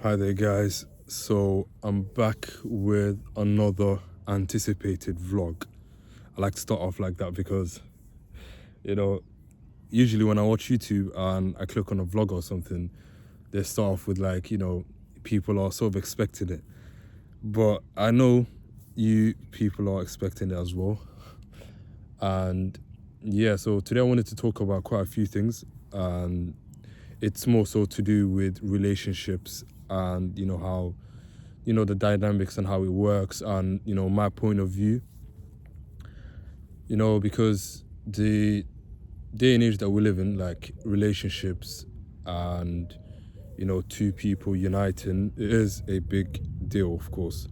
Hi there, guys. So I'm back with another anticipated vlog. I like to start off like that because, you know, usually when I watch YouTube and I click on a vlog or something, they start off with like, people are sort of expecting it. But I know you people are expecting it as well. And yeah, so today I wanted to talk about quite a few things. And it's more so to do with relationships and, how the dynamics and how it works and my point of view, because the day and age that we live in, like relationships and two people uniting, it is a big deal, of course.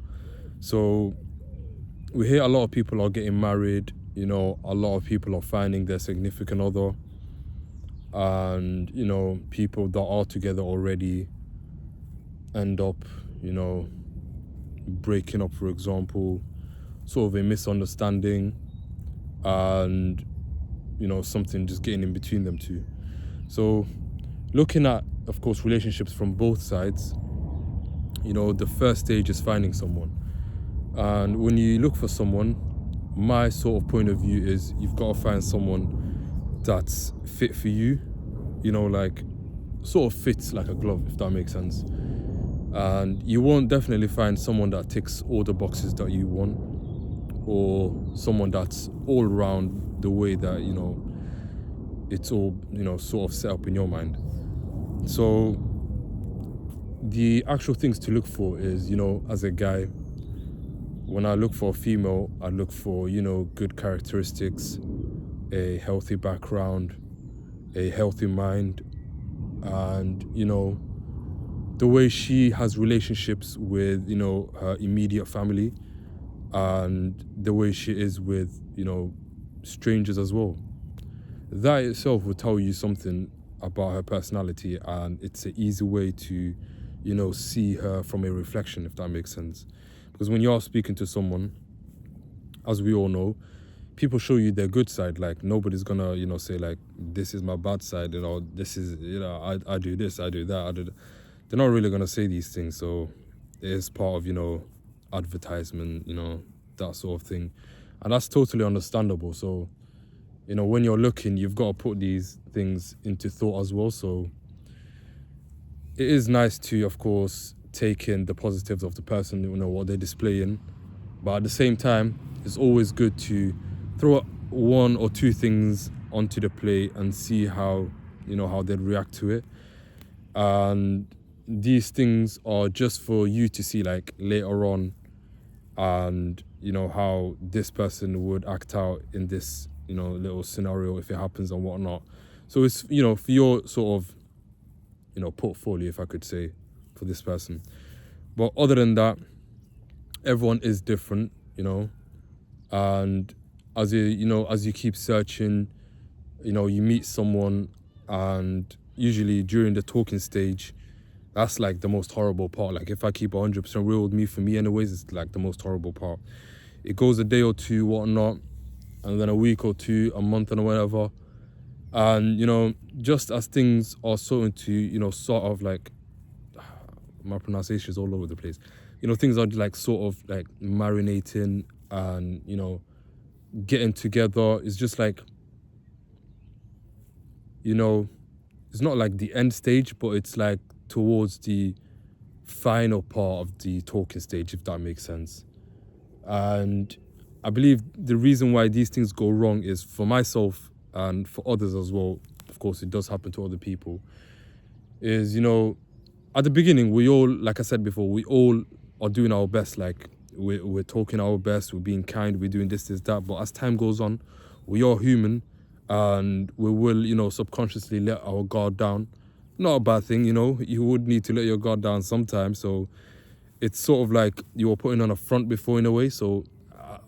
So we hear a lot of people are getting married, a lot of people are finding their significant other, and people that are together already end up breaking up, for example, sort of a misunderstanding, and something just getting in between them two. So looking at, of course, relationships from both sides, the first stage is finding someone. And when you look for someone, my sort of point of view is you've got to find someone that's fit for you, like sort of fits like a glove, if that makes sense. And you won't definitely find someone that ticks all the boxes that you want, or someone that's all around the way that it's all sort of set up in your mind. So the actual things to look for is, as a guy, when I look for a female, I look for good characteristics, a healthy background, a healthy mind, and the way she has relationships with her immediate family, and the way she is with strangers as well. That itself will tell you something about her personality, and it's an easy way to see her from a reflection, if that makes sense. Because when you are speaking to someone, as we all know, people show you their good side. Like nobody's gonna say like, this is my bad side, this is I do this, I do that, I do that. They're not really gonna say these things. So it is part of advertisement, that sort of thing, and that's totally understandable. So when you're looking, you've got to put these things into thought as well. So it is nice to, of course, take in the positives of the person, what they're displaying. But at the same time, it's always good to throw one or two things onto the plate and see how, how they'd react to it. And these things are just for you to see like later on, and how this person would act out in this little scenario if it happens and whatnot. So it's for your sort of portfolio, if I could say, for this person. But other than that, everyone is different, and as you keep searching, you meet someone, and usually during the talking stage, that's like the most horrible part. Like if I keep 100% real with me, for me anyways, it's like the most horrible part. It goes a day or two, whatnot, and then a week or two, a month and whatever. And just as things are starting to sort of like, my pronunciation is all over the place, things are like sort of like marinating, and getting together is just like, it's not like the end stage, but it's like towards the final part of the talking stage, if that makes sense. And I believe the reason why these things go wrong is, for myself and for others as well, of course it does happen to other people, is at the beginning, we all, like I said before, we all are doing our best. Like we're talking our best, we're being kind, we're doing this, that. But as time goes on, we are human, and we will subconsciously let our guard down. Not a bad thing, you would need to let your guard down sometimes. So it's sort of like you were putting on a front before, in a way. So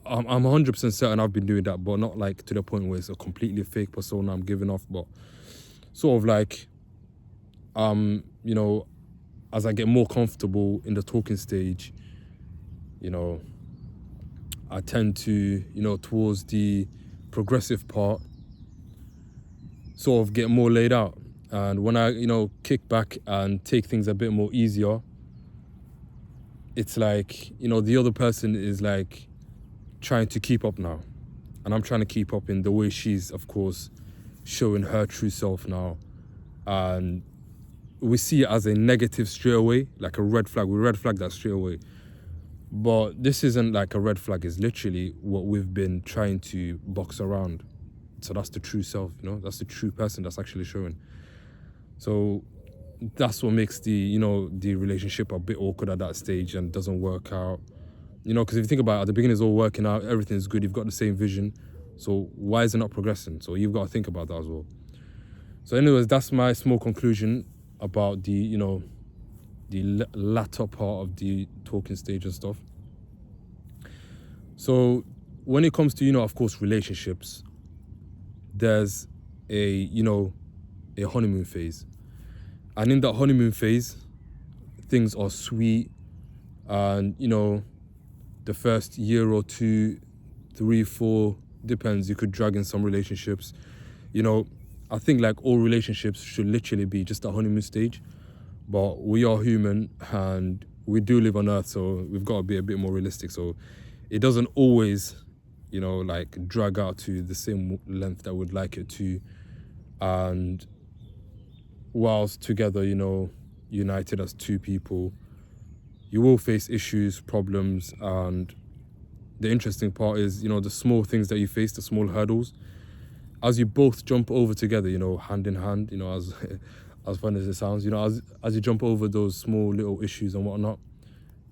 I'm 100% certain I've been doing that, but not like to the point where it's a completely fake persona I'm giving off. But sort of like, as I get more comfortable in the talking stage, I tend to, towards the progressive part, sort of get more laid out. And when I, kick back and take things a bit more easier, it's like, you know, the other person is like trying to keep up now, and I'm trying to keep up in the way she's, of course, showing her true self now. And we see it as a negative straight away, like a red flag. We red flag that straight away. But this isn't like a red flag. It's literally what we've been trying to box around. So that's the true self, you know, that's the true person that's actually showing. So that's what makes the, you know, the relationship a bit awkward at that stage and doesn't work out. You know, because if you think about it, at the beginning it's all working out, everything's good, you've got the same vision. So why is it not progressing? So you've got to think about that as well. So anyways, that's my small conclusion about the, you know, the latter part of the talking stage and stuff. So when it comes to, you know, of course, relationships, there's a, you know, a honeymoon phase. And in that honeymoon phase, things are sweet. And, you know, the first year or 2, 3, 4, depends. You could drag in some relationships. You know, I think like all relationships should literally be just a honeymoon stage. But we are human and we do live on Earth, so we've got to be a bit more realistic. So it doesn't always, you know, like drag out to the same length that we'd like it to. And whilst together, you know, united as two people, you will face issues, problems, and the interesting part is, you know, the small things that you face, the small hurdles, as you both jump over together, you know, hand in hand, you know, as as fun as it sounds, you know, as you jump over those small little issues and whatnot,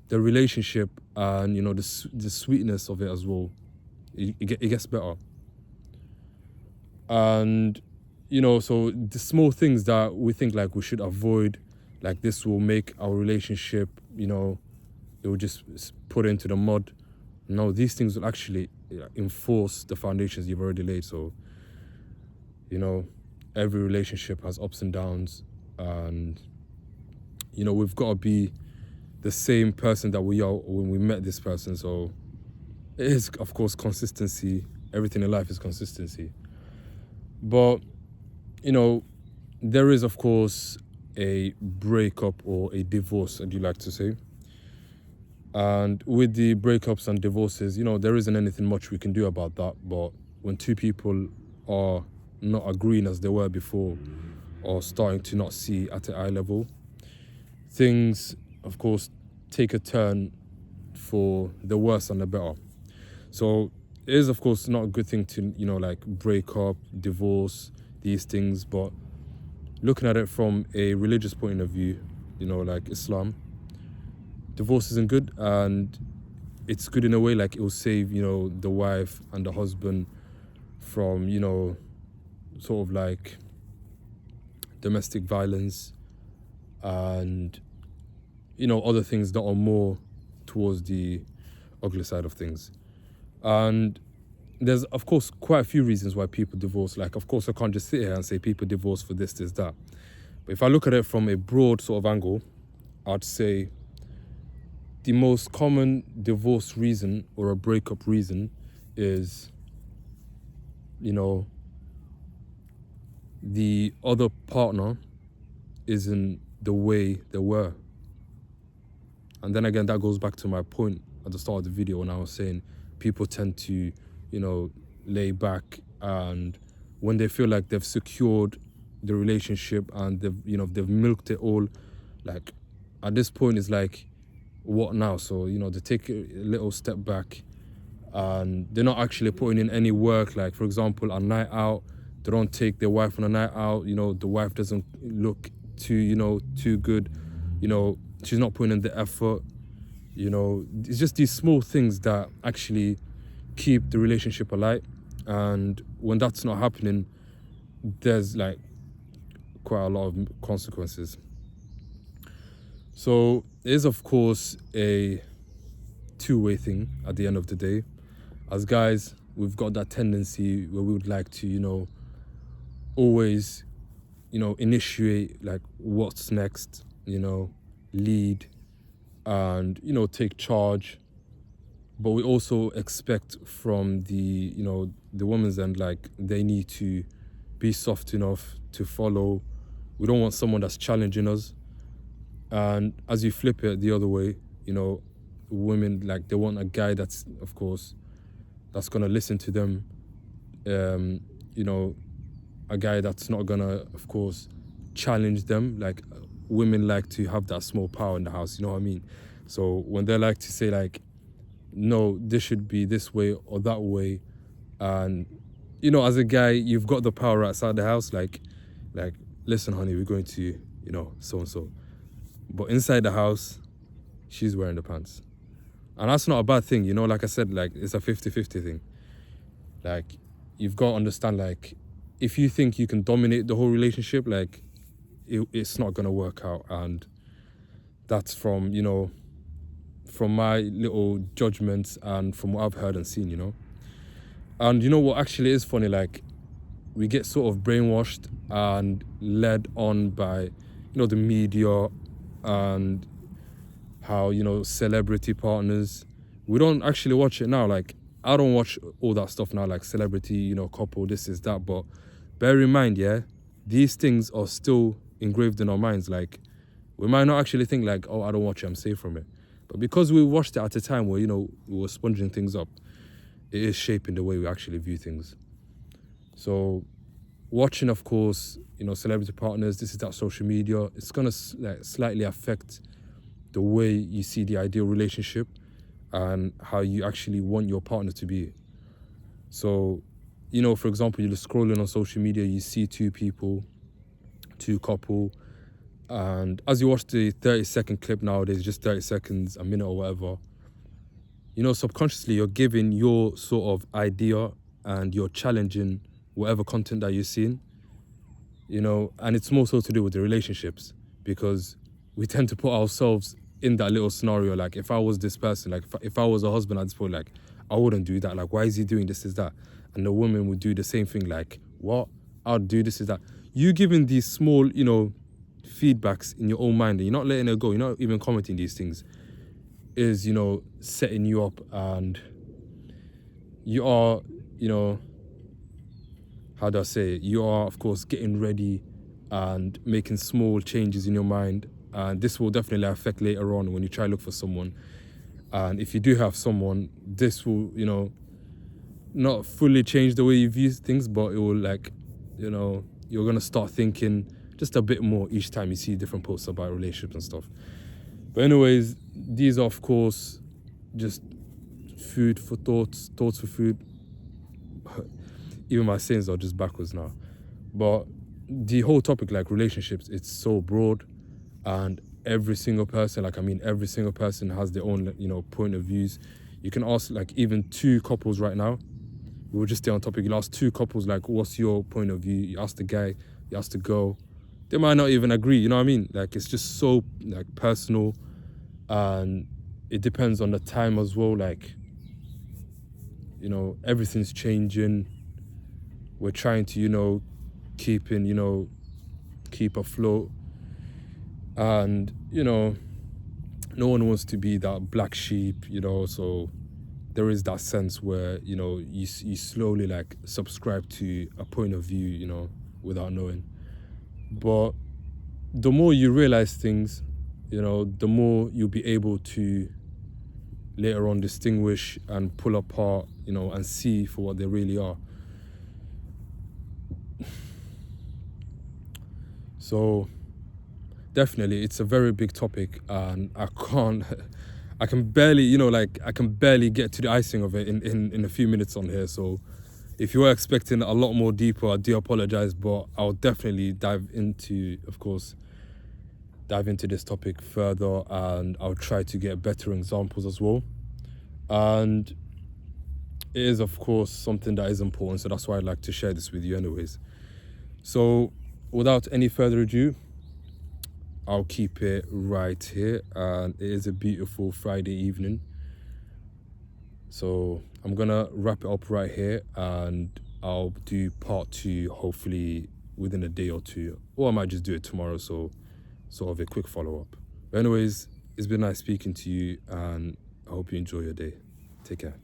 the relationship and, you know, the sweetness of it as well, it gets better. And, you know, so the small things that we think like we should avoid, like this will make our relationship, you know, it will just put it into the mud. No, these things will actually enforce the foundations you've already laid. So, you know, every relationship has ups and downs, and, you know, we've got to be the same person that we are when we met this person. So it is, of course, consistency. Everything in life is consistency. But, you know, there is, of course, a breakup or a divorce, as you like to say. And with the breakups and divorces, you know, there isn't anything much we can do about that. But when two people are not agreeing as they were before, or starting to not see at an eye level, things, of course, take a turn for the worse and the better. So it is, of course, not a good thing to, you know, like break up, divorce, these things. But looking at it from a religious point of view, you know, like Islam, divorce isn't good, and it's good in a way, like it will save, you know, the wife and the husband from, you know, sort of like domestic violence and, you know, other things that are more towards the ugly side of things. And there's, of course, quite a few reasons why people divorce. Like, of course, I can't just sit here and say people divorce for this, that. But if I look at it from a broad sort of angle, I'd say the most common divorce reason or a breakup reason is, you know, the other partner isn't the way they were. And then again, that goes back to my point at the start of the video when I was saying people tend to, you know, lay back, and when they feel like they've secured the relationship and they've, you know, they've milked it all, like at this point it's like, what now? So, you know, they take a little step back and they're not actually putting in any work. Like, for example, a night out, they don't take their wife on a night out, you know, the wife doesn't look too, you know, too good, you know, she's not putting in the effort, you know, it's just these small things that actually keep the relationship alive. And when that's not happening, there's like quite a lot of consequences. So it is, of course, a two-way thing at the end of the day. As guys, we've got that tendency where we would like to, you know, always, you know, initiate like what's next, you know, lead and, you know, take charge. But we also expect from the, you know, the woman's end, like they need to be soft enough to follow. We don't want someone that's challenging us. And as you flip it the other way, you know, women, like, they want a guy that's, of course, that's gonna listen to them. You know, a guy that's not gonna, of course, challenge them. Like, women like to have that small power in the house, you know what I mean? So when they like to say, like, no, this should be this way or that way, and, you know, as a guy, you've got the power outside the house, like, listen, honey, we're going to, you know, so and so. But inside the house, she's wearing the pants. And that's not a bad thing, you know, like I said, like, it's a 50-50 thing. Like, you've got to understand, like, if you think you can dominate the whole relationship, like, it's not going to work out. And that's from, you know, from my little judgments and from what I've heard and seen, you know. And you know what actually is funny, like, we get sort of brainwashed and led on by, you know, the media and how, you know, celebrity partners. We don't actually watch it now. Like, I don't watch all that stuff now, like celebrity, you know, couple, this is that. But bear in mind, yeah, these things are still engraved in our minds. Like, we might not actually think like, oh, I don't watch it, I'm safe from it. But because we watched it at a time where, you know, we were sponging things up, it is shaping the way we actually view things. So watching, of course, you know, celebrity partners, this is that social media, it's going to like slightly affect the way you see the ideal relationship and how you actually want your partner to be. So, you know, for example, you're scrolling on social media, you see two couple, and as you watch the 30-second clip nowadays, just 30 seconds, a minute or whatever, you know, subconsciously you're giving your sort of idea and you're challenging whatever content that you're seeing, you know, and it's more so to do with the relationships, because we tend to put ourselves in that little scenario. Like, if I was this person, like if I was a husband at this point, like, I wouldn't do that. Like, why is he doing this, is that? And the woman would do the same thing. Like, what? I'd do this, is that. You giving these small, you know, feedbacks in your own mind and you're not letting it go, you're not even commenting these things, is, you know, setting you up, and you are, you know, how do I say it? You are, of course, getting ready and making small changes in your mind. And this will definitely affect later on when you try to look for someone. And if you do have someone, this will, you know, not fully change the way you view things, but it will, like, you know, you're going to start thinking just a bit more each time you see different posts about relationships and stuff. But anyways, these are, of course, just food for thoughts for food. Even my sayings are just backwards now. But the whole topic, like relationships, it's so broad, and every single person, like, I mean, every single person has their own, you know, point of views. You can ask, like, even two couples right now. We'll just stay on topic. You'll ask two couples, like, what's your point of view? You ask the guy, you ask the girl. They might not even agree, you know what I mean? Like, it's just so, like, personal, and it depends on the time as well. Like, you know, everything's changing. We're trying to, you know, keep afloat. And, you know, no one wants to be that black sheep, you know, so there is that sense where, you know, you slowly, like, subscribe to a point of view, you know, without knowing. But the more you realize things, you know, the more you'll be able to later on distinguish and pull apart, you know, and see for what they really are. So definitely, it's a very big topic, and I can barely, you know, like, I can barely get to the icing of it in a few minutes on here. So if you were expecting a lot more deeper, I do apologize, but I'll definitely dive into this topic further, and I'll try to get better examples as well. And it is, of course, something that is important, so that's why I'd like to share this with you anyways. So without any further ado, I'll keep it right here, and it is a beautiful Friday evening. So I'm gonna wrap it up right here, and I'll do part 2 hopefully within a day or two, or I might just do it tomorrow, so sort of a quick follow-up. But anyways, it's been nice speaking to you, and I hope you enjoy your day. Take care.